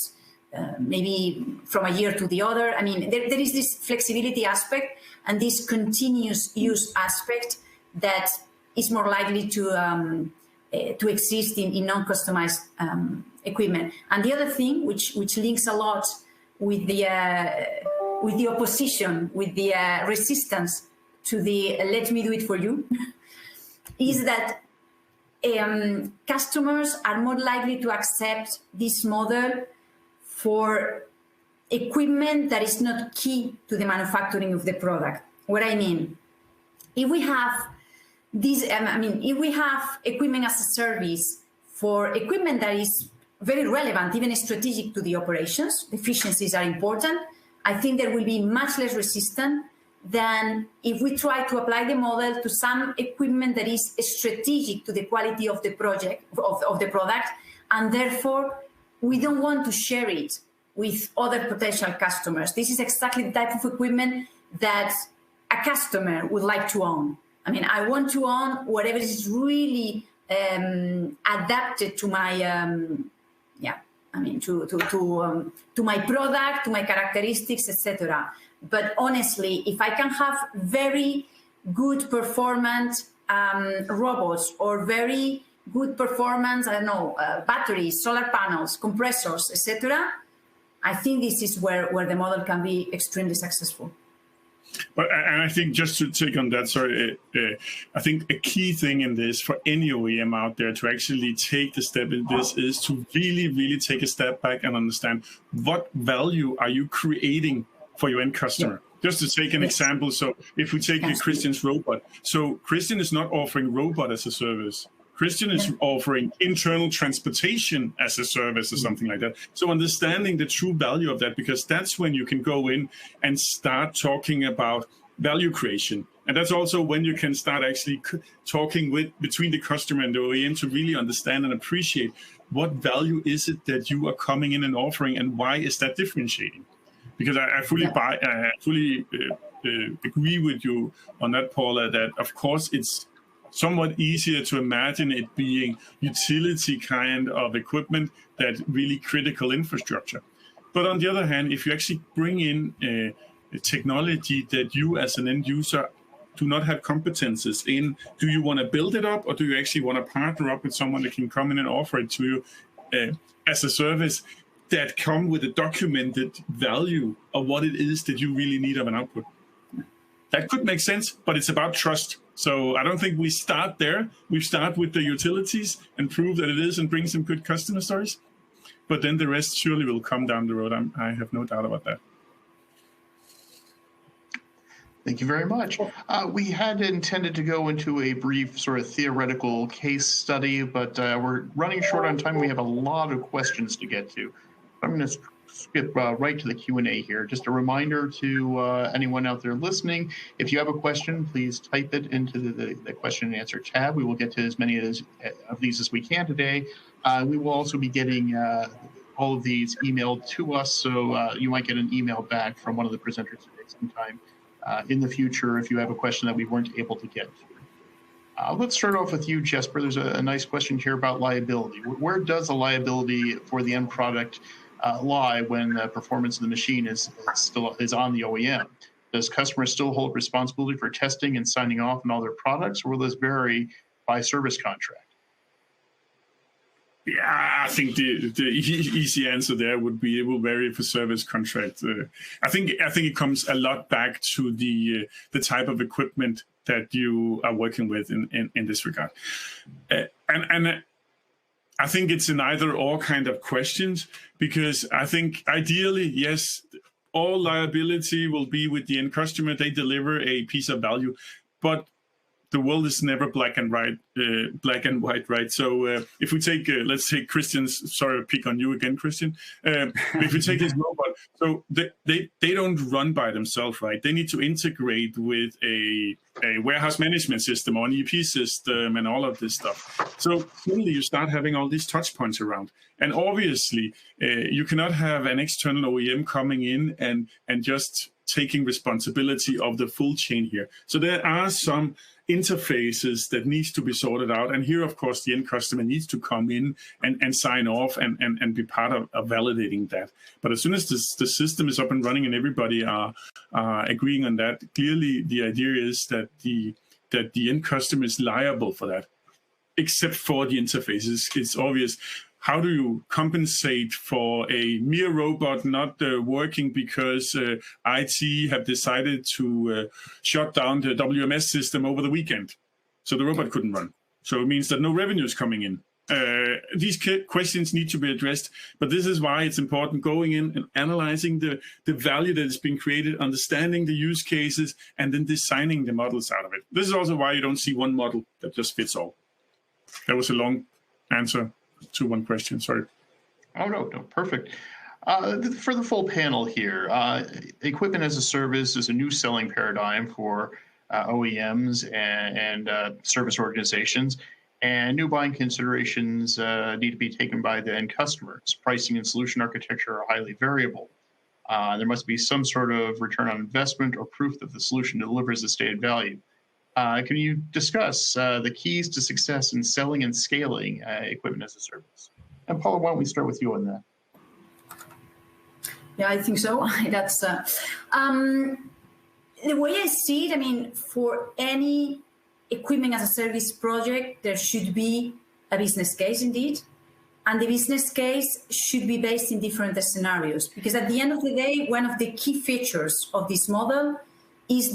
Speaker 2: maybe from a year to the other. I mean, there is this flexibility aspect and this continuous use aspect that is more likely to exist in non-customized equipment. And the other thing, which links a lot with the opposition, with the resistance to the "let me do it for you," is that customers are more likely to accept this model for equipment that is not key to the manufacturing of the product. What I mean, if we have this, if we have equipment as a service for equipment that is very relevant, even strategic to the operations, efficiencies are important, I think there will be much less resistance than if we try to apply the model to some equipment that is strategic to the quality of the project, of the product, and therefore we don't want to share it with other potential customers. This is exactly the type of equipment that a customer would like to own. I mean, I want to own whatever is really adapted to my, to my product, to my characteristics, etc. But honestly, if I can have very good performance robots or very good performance, batteries, solar panels, compressors, etc., I think this is where the model can be extremely successful.
Speaker 4: But and I think just to take on that, I think a key thing in this for any OEM out there to actually take the step in this is to really, really take a step back and understand what value are you creating for your end customer. Yeah. Just to take an example, so if we take Christian's robot, so Christian is not offering robot as a service. Christian is offering internal transportation as a service or something like that. So understanding the true value of that, because that's when you can go in and start talking about value creation. And that's also when you can start actually talking between the customer and the OEM to really understand and appreciate what value is it that you are coming in and offering and why is that differentiating. Because I fully agree with you on that, Paula, that of course it's somewhat easier to imagine it being utility kind of equipment that really critical infrastructure. But on the other hand, if you actually bring in a technology that you as an end user do not have competences in, do you want to build it up or do you actually want to partner up with someone that can come in and offer it to you as a service that come with a documented value of what it is that you really need of an output? That could make sense, but it's about trust. So I don't think we start there. We start with the utilities and prove that it is and bring some good customer stories. But then the rest surely will come down the road. I have no doubt about that.
Speaker 1: Thank you very much. We had intended to go into a brief sort of theoretical case study, but we're running short on time. We have a lot of questions to get to. I'm going to skip right to the Q&A here. Just a reminder to anyone out there listening, if you have a question, please type it into the question and answer tab. We will get to as many of these as we can today. We will also be getting all of these emailed to us, so you might get an email back from one of the presenters today sometime in the future if you have a question that we weren't able to get to. Let's start off with you, Jesper. There's a nice question here about liability. Where does the liability for the end product lie when the performance of the machine is on the OEM? Does customers still hold responsibility for testing and signing off on all their products, or will this vary by service contract?
Speaker 4: Yeah, I think the easy answer there would be it will vary for service contract. I think it comes a lot back to the type of equipment that you are working with in this regard, and I think it's an either or kind of questions, because I think ideally, yes, all liability will be with the end customer. They deliver a piece of value, but the world is never black and white, right? So if we take, let's take Christian's, sorry to pick on you again, Christian. If you take his robot, so they don't run by themselves, right? They need to integrate with a warehouse management system or an EP system and all of this stuff. So suddenly you start having all these touch points around. And obviously, you cannot have an external OEM coming in and just taking responsibility of the full chain here. So there are some interfaces that needs to be sorted out. And here, of course, the end customer needs to come in and sign off and be part of validating that. But as soon as the system is up and running and everybody are agreeing on that, clearly the idea is that the end customer is liable for that, except for the interfaces. It's obvious. How do you compensate for a mere robot not working because IT have decided to shut down the WMS system over the weekend? So the robot couldn't run. So it means that no revenue is coming in. These questions need to be addressed, but this is why it's important going in and analyzing the value that is being created, understanding the use cases, and then designing the models out of it. This is also why you don't see one model that just fits all. That was a long answer to one question, sorry.
Speaker 1: Oh, no, perfect. For the full panel here, equipment as a service is a new selling paradigm for OEMs and service organizations, and new buying considerations need to be taken by the end customers. Pricing and solution architecture are highly variable. There must be some sort of return on investment or proof that the solution delivers the stated value. Can you discuss the keys to success in selling and scaling equipment as a service? And Paula, why don't we start with you on that?
Speaker 2: Yeah, I think so. That's the way I see it. I mean, for any equipment as a service project, there should be a business case indeed. And the business case should be based in different scenarios, because at the end of the day, one of the key features of this model is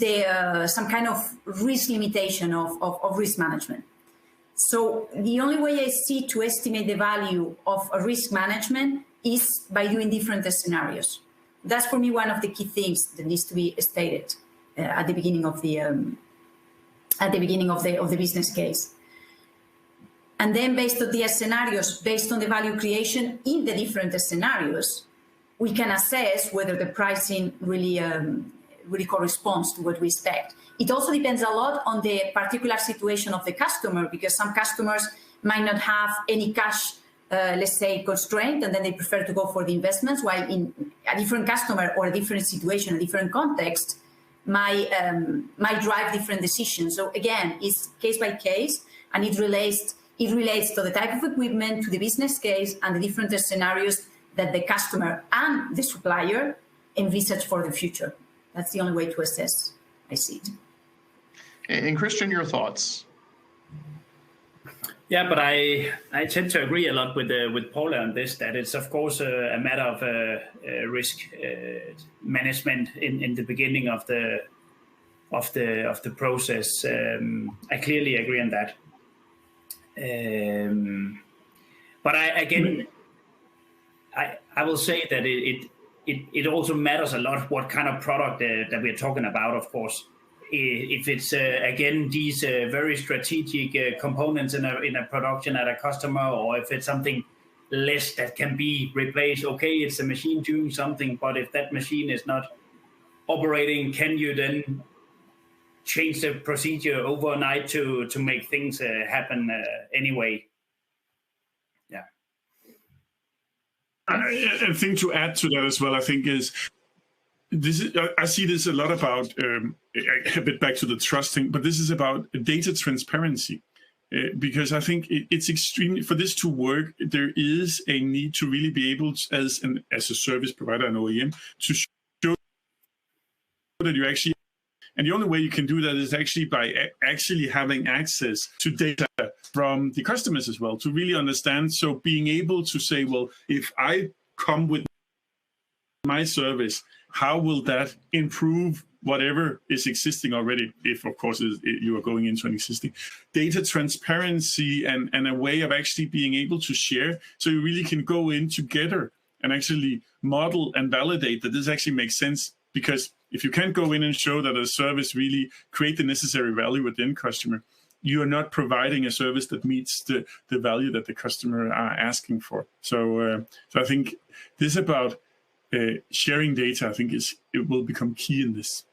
Speaker 2: some kind of risk limitation of risk management. So the only way I see to estimate the value of a risk management is by doing different scenarios. That's for me one of the key things that needs to be stated at the beginning of the business case. And then based on the scenarios, based on the value creation in the different scenarios, we can assess whether the pricing really corresponds to what we expect. It also depends a lot on the particular situation of the customer, because some customers might not have any cash, let's say, constraint, and then they prefer to go for the investments, while in a different customer or a different situation, a different context, might drive different decisions. So again, it's case by case, and it relates to the type of equipment, to the business case, and the different scenarios that the customer and the supplier envisage for the future. That's the only way to assess, I see it.
Speaker 1: And Christian, your thoughts?
Speaker 3: Yeah, but I tend to agree a lot with Paula on this, that it's of course a matter of risk management in the beginning of the process. I clearly agree on that. But I will say that it also matters a lot what kind of product that we're talking about, of course. If it's, again, these very strategic components in a production at a customer, or if it's something less that can be replaced, okay, it's a machine doing something, but if that machine is not operating, can you then change the procedure overnight to make things happen anyway? Yeah.
Speaker 4: A thing to add to that as well, I think, is I see this a lot about a bit back to the trust thing, but this is about data transparency, because I think it's extremely, for this to work, there is a need to really be able to, as a service provider, an OEM, to show that you actually, and the only way you can do that is actually by actually having access to data from the customers as well, to really understand. So being able to say, well, if I come with my service, how will that improve whatever is existing already, if of course you are going into an existing data transparency and a way of actually being able to share, so you really can go in together and actually model and validate that this actually makes sense. Because if you can't go in and show that a service really create the necessary value with the end customer, you are not providing a service that meets the value that the customer are asking for. So I think this about sharing data, I think it will become key in this.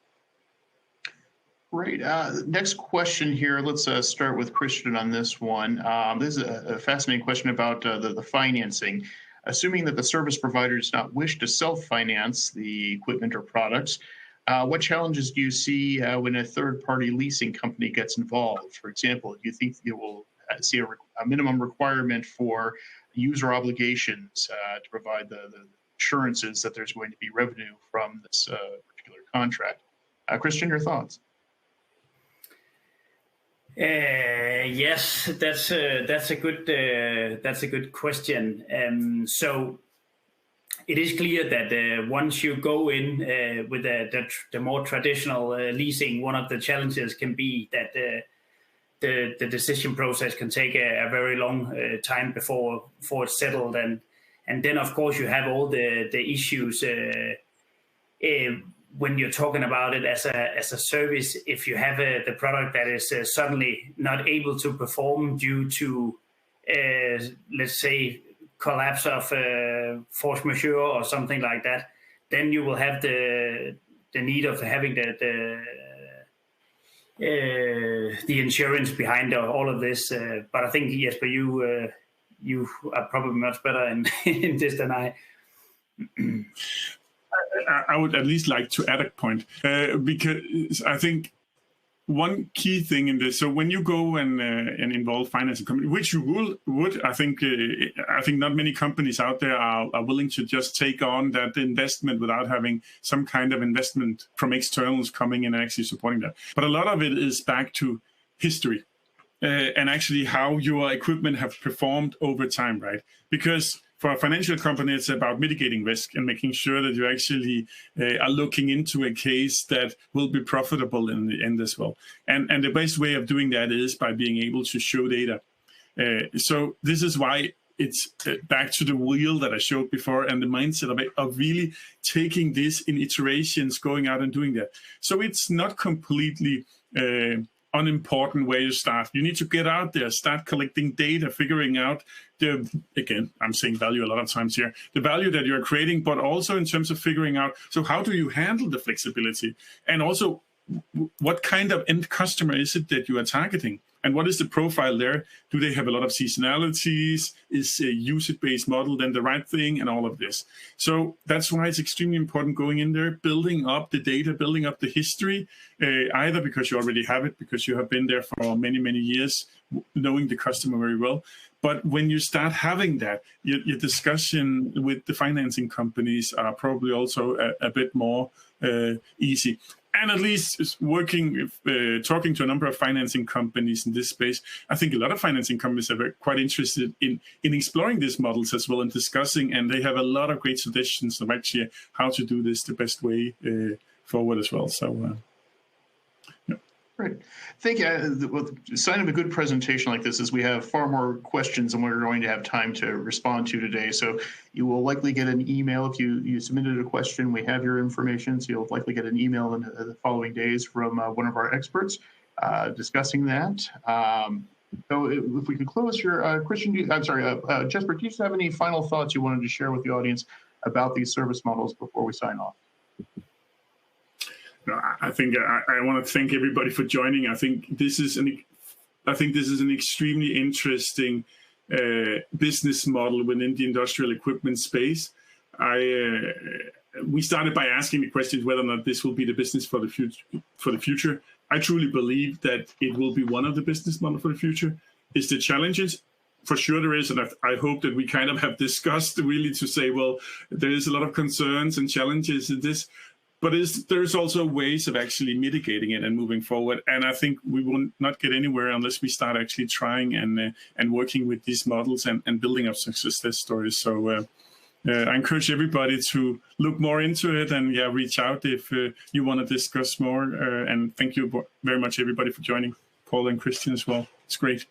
Speaker 1: Great. Next question here. Let's start with Christian on this one. This is a fascinating question about the financing. Assuming that the service provider does not wish to self-finance the equipment or products, what challenges do you see when a third-party leasing company gets involved? For example, do you think you will see a minimum requirement for user obligations to provide the assurances that there's going to be revenue from this particular contract? Christian, your thoughts?
Speaker 3: Yes, that's a good question. So it is clear that once you go in with the more traditional leasing, one of the challenges can be that the decision process can take a very long time before it's settled, and then of course you have all the issues when you're talking about it as a service. If you have the product that is suddenly not able to perform due to let's say collapse of force majeure or something like that, then you will have the need of having the insurance behind all of this. But I think Jesper, you are probably much better in this than I.
Speaker 4: I would at least like to add a point, because I think one key thing in this. So when you go and involve financing company, which you would, I think not many companies out there are willing to just take on that investment without having some kind of investment from externals coming in and actually supporting that. But a lot of it is back to history and actually how your equipment have performed over time, right? Because for a financial company, it's about mitigating risk and making sure that you actually are looking into a case that will be profitable in the end as well. And the best way of doing that is by being able to show data. So this is why it's back to the wheel that I showed before and the mindset of really taking this in iterations, going out and doing that. So it's not completely unimportant where you start. You need to get out there, start collecting data, figuring out again, I'm saying value a lot of times here, the value that you're creating, but also in terms of figuring out, so how do you handle the flexibility? And also, what kind of end customer is it that you are targeting? And what is the profile there? Do they have a lot of seasonalities? Is a usage-based model then the right thing? And all of this. So that's why it's extremely important going in there, building up the data, building up the history, either because you already have it, because you have been there for many, many years, knowing the customer very well. But when you start having that, your discussion with the financing companies are probably also a bit more easy. And at least working, talking to a number of financing companies in this space, I think a lot of financing companies are quite interested in exploring these models as well and discussing, and they have a lot of great suggestions of actually how to do this the best way forward as well. So, yeah.
Speaker 1: Great. I think the sign of a good presentation like this is we have far more questions than we're going to have time to respond to today. So you will likely get an email if you submitted a question. We have your information, so you'll likely get an email in the following days from one of our experts discussing that. So if we could close here, Christian, Jesper, do you have any final thoughts you wanted to share with the audience about these service models before we sign off?
Speaker 4: No, I think I want to thank everybody for joining. I think this is an extremely interesting business model within the industrial equipment space. We started by asking the questions whether or not this will be the business for the future. I truly believe that it will be one of the business models for the future. Is the challenges? For sure there is, and I hope that we kind of have discussed really to say, well, there is a lot of concerns and challenges in this. But there's also ways of actually mitigating it and moving forward. And I think we will not get anywhere unless we start actually trying and working with these models and building up success stories. So I encourage everybody to look more into it and reach out if you want to discuss more. And thank you very much, everybody, for joining. Paul and Christian as well. It's great.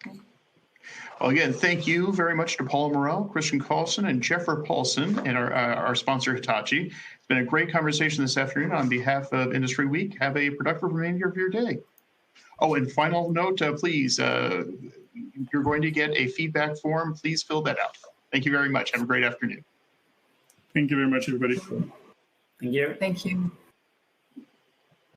Speaker 1: Well, again, thank you very much to Paula Morell, Christian Carlson, and Jeffrey Paulson, and our sponsor, Hitachi. It's been a great conversation this afternoon. On behalf of Industry Week, have a productive remainder of your day. Oh, and final note, please, you're going to get a feedback form. Please fill that out. Thank you very much. Have a great afternoon.
Speaker 4: Thank you very much, everybody.
Speaker 3: Thank you.
Speaker 2: Thank you.